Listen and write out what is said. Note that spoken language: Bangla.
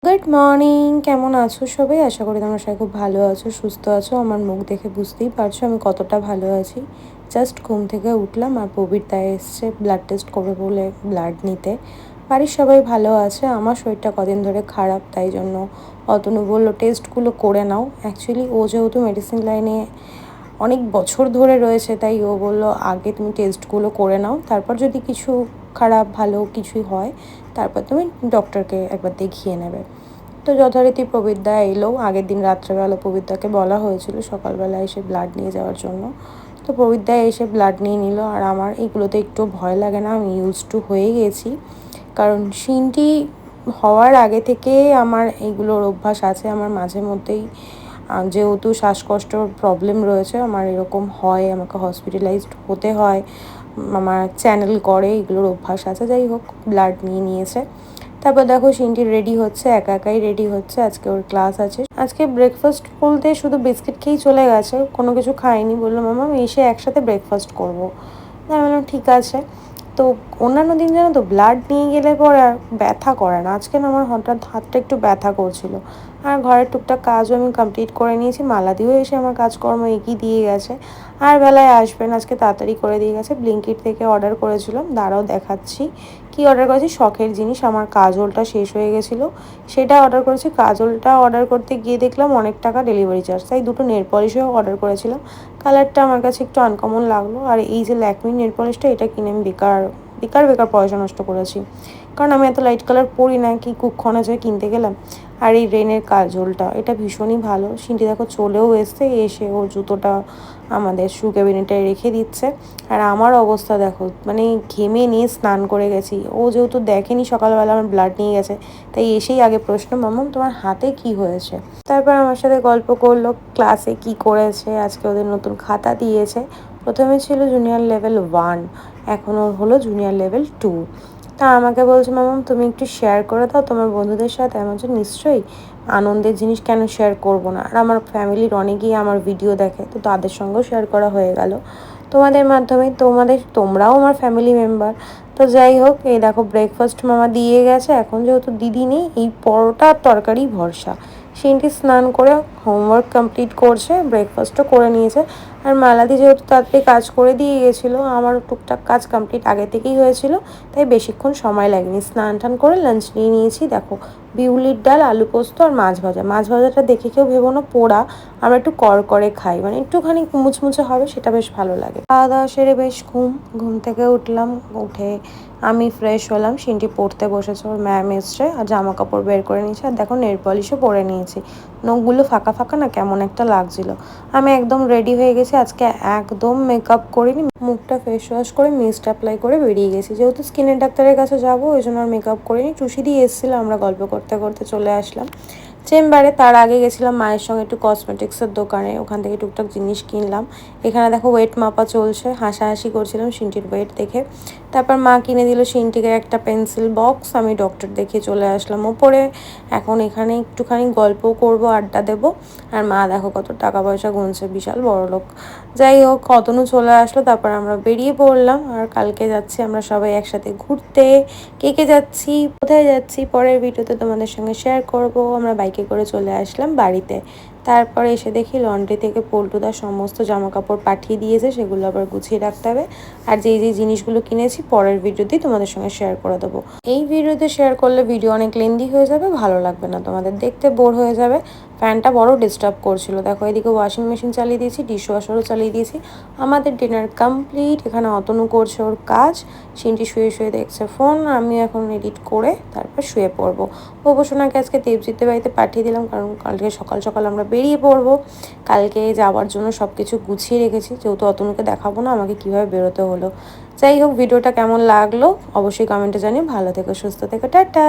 গুড মর্নিং, কেমন আছো সবাই? আশা করি তোমরা সবাই খুব ভালো আছো, সুস্থ আছো। আমার মুখ দেখে বুঝতেই পারছো আমি কতটা ভালো আছি। জাস্ট ঘুম থেকে উঠলাম আর প্রবীরদা এসছে ব্লাড টেস্ট করবে বলে ব্লাড নিতে। বাড়ির সবাই ভালো আছে, আমার শরীরটা কদিন ধরে খারাপ, তাই জন্য অতনু বললো টেস্টগুলো করে নাও। অ্যাকচুয়ালি ও যেহেতু মেডিসিন লাইনে অনেক বছর ধরে রয়েছে, তাই ও বললো আগে তুমি টেস্টগুলো করে নাও, তারপর যদি কিছু খারাপ ভালো কিছুই হয় তারপর তুমি ডক্টরকে একবার দেখিয়ে নেবে। তো যথারীতি প্রবীরদা এলো। আগের দিন রাত্রেবেলা প্রবীরদাকে বলা হয়েছিল সকালবেলা এসে ব্লাড নিয়ে যাওয়ার জন্য। তো প্রবীরদা এসে ব্লাড নিয়ে নিল। আর আমার এইগুলোতে একটু ভয় লাগে না, আমি ইউজ টু হয়ে গেছি। কারণ সিনটি হওয়ার আগে থেকে আমার এইগুলোর অভ্যাস আছে। আমার মাঝে মধ্যেই যেহেতু শ্বাসকষ্টর প্রবলেম রয়েছে, আমার এরকম হয়, আমাকে হসপিটালাইজড হতে হয়, আমার চ্যানেল করে, এগুলোর অভ্যাস আছে। যাই হোক, ব্লাড নিয়ে নিয়েছে। তারপর দেখো সিনটি রেডি হচ্ছে, একা একাই রেডি হচ্ছে। আজকে ওর ক্লাস আছে। আজকে ব্রেকফাস্ট বলতে শুধু বিস্কিট খেয়েই চলে গেছে, কোনো কিছু খায়নি। বললো মামা আমি এসে একসাথে ব্রেকফাস্ট করবো। আমি বললাম ঠিক আছে। তো অন্যান্য দিন জানো তো ব্লাড নিয়ে গেলে পরে আর ব্যথা করে না। আজকে না আমার হঠাৎ হাতটা একটু ব্যথা করছিল। আর ঘরের টুকটাক কাজও আমি কমপ্লিট করে নিয়েছি। মালাদিও এসে আমার কাজকর্ম এগিয়ে দিয়ে গেছে। আর বেলায় আসবেন, আজকে তাড়াতাড়ি করে দিয়ে গেছে। ব্লিঙ্কিট থেকে অর্ডার করেছিলাম, দাঁড়াও দেখাচ্ছি কি অর্ডার করেছি। শখের জিনিস, আমার কাজলটা শেষ হয়ে গেছিলো, সেটা অর্ডার করেছি। কাজলটা অর্ডার করতে গিয়ে দেখলাম অনেক টাকা ডেলিভারি চার্জ, তাই দুটো নেল পলিশও অর্ডার করেছিলাম। কালারটা আমার কাছে একটু আনকমন লাগলো। আর এই যে ল্যাকমি নেল পলিশটা, এটা কিনে আমি বেকার বেকার বেকার পয়সা নষ্ট করেছি, কারণ আমি এত লাইট কালার পরি না। কি কুক্ষণে যে কিনতে গেলাম। আর এই রেনের কাজলটা, এটা ভীষণই ভালো। সিনটি দেখো চলেও এসছে, এসে ওর জুতোটা আমাদের শু ক্যাবিনেটে রেখে দিচ্ছে। আর আমার অবস্থা দেখো, মানে ঘেমে নিয়ে স্নান করে গেছি। ও যেহেতু দেখেনি সকালবেলা আমার ব্লাড নিয়ে গেছে, তাই এসেই আগে প্রশ্ন, মাম্মাম তোমার হাতে কি হয়েছে? তারপর আমার সাথে গল্প করলো ক্লাসে কি করেছে। আজকে ওদের নতুন খাতা দিয়েছে। প্রথমে ছিল জুনিয়র লেভেল 1, এখন ওর হলো জুনিয়র লেভেল 2। তা আমাকে বলছে মামাম তুমি একটু শেয়ার করে দাও তোমার বন্ধুদের সাথে। আমার যে নিশ্চয়ই, আনন্দের জিনিস কেন শেয়ার করব না। আর আমার ফ্যামিলির অনেকেই আমার ভিডিও দেখে, তো তাদের সঙ্গেও শেয়ার করা হয়ে গেল তোমাদের মাধ্যমে। তোমরাও আমার ফ্যামিলি মেম্বার। তো যাই হোক, এই দেখো ব্রেকফাস্ট মামা দিয়ে গেছে। এখন যেহেতু দিদি নেই, এই পরোটা আর তরকারি ভরসা। সিনটি স্নান করে হোমওয়ার্ক কমপ্লিট করছে, ব্রেকফাস্টও করে নিয়েছে। আর মালাদি যেহেতু তাড়াতাড়ি কাজ করে দিয়ে গেছিলো, আমার টুকটাক কাজ কমপ্লিট আগে থেকেই হয়েছিল, তাই বেশিক্ষণ সময় লাগেনি। স্নান টান করে লাঞ্চ নিয়ে নিয়েছি। দেখো বিউলির ডাল, আলু পোস্ত আর মাছ ভাজা। মাছ ভাজাটা দেখে কেউ ভেবো না পোড়া, আমরা একটু করে খাই, মানে একটুখানি মুচমুচে হবে, সেটা বেশ ভালো লাগে। খাওয়া দাওয়া সেরে বেশ ঘুম থেকে উঠলাম। উঠে আমি ফ্রেশ হলাম। সিনটি পড়তে বসেছে, ওর ম্যাম এসছে আর জামা কাপড় বের করে নিয়েছে। আর দেখো নেল পলিশও পরে নিয়েছি। নখগুলো ফাঁকা ফাঁকা না, কেমন একটা লাগছিল। আমি একদম রেডি হয়ে গেছি। আজকে একদম মেকআপ করিনি, মুখটা ফেস ওয়াশ করে মিস্ট অ্যাপ্লাই করে বেরিয়ে গেছি। যেহেতু স্কিনের ডাক্তারের কাছে যাবো, ওই জন্য আর মেকআপ করিনি। টুসি দিয়ে এসেছিলো, আমরা গল্প করতে করতে চলে আসলাম চেম্বারে। তার আগে গেছিলাম মায়ের সঙ্গে একটু কসমেটিক্সের দোকানে, ওখান থেকে টুকটাক জিনিস কিনলাম। এখানে দেখো ওয়েট মাপা চলছে, হাসাহাসি করছিলাম সিনটির ওয়েট দেখে। তারপর মা কিনে দিল সিনটিকে একটা পেন্সিল বক্স। আমি ডক্টর দেখিয়ে চলে আসলাম ওপরে। এখন এখানে একটুখানি গল্প করব, আড্ডা দেবো। আর মা দেখো কত টাকা পয়সা গুনছে, বিশাল বড়লোক। যাই হোক, অতনু চলে আসলো, তারপর আমরা বেরিয়ে পড়লাম। আর কালকে যাচ্ছি আমরা সবাই একসাথে ঘুরতে। কে কে যাচ্ছি, কোথায় যাচ্ছি, পরের ভিডিওতে তোমাদের সঙ্গে শেয়ার করব। আমরা বাইকে করে চলে আসলাম বাড়িতে। তারপরে এসে দেখি লন্ড্রি থেকে পল্টুদা সমস্ত জামা কাপড় পাঠিয়ে দিয়েছে, সেগুলো আবার গুছিয়ে রাখতে হবে। আর যেই জিনিসগুলো কিনেছি পরের ভিডিওতেই তোমাদের সঙ্গে শেয়ার করে দেবো। এই ভিডিওতে শেয়ার করলে ভিডিও অনেক লেন্দি হয়ে যাবে, ভালো লাগবে না তোমাদের, দেখতে বোর হয়ে যাবে। ফ্যানটা বড় ডিস্টার্ব করছিল। দেখো এদিকে ওয়াশিং মেশিন চালিয়ে দিয়েছি, ডিশ ওয়াশারও চালিয়ে দিয়েছি। আমাদের ডিনার কমপ্লিট। এখানে অতনু করছে ওর কাজ, সিনটি শুয়ে শুয়ে দেখছে ফোন। আমি এখন এডিট করে তারপর শুয়ে পড়বো। প্রভূষণাকে আজকে দেবজিতের বাড়িতে পাঠিয়ে দিলাম, কারণ কালকে সকাল সকাল আমরা বেরিয়ে পড়বো। কালকে যাওয়ার জন্য সব কিছু গুছিয়ে রেখেছি, যেহেতু অতনুকে দেখাবো না আমাকে কীভাবে বেরোতে হলো। যাই হোক, ভিডিওটা কেমন লাগলো অবশ্যই কমেন্টে জানিও। ভালো থেকো, সুস্থ থেকো, টাটা।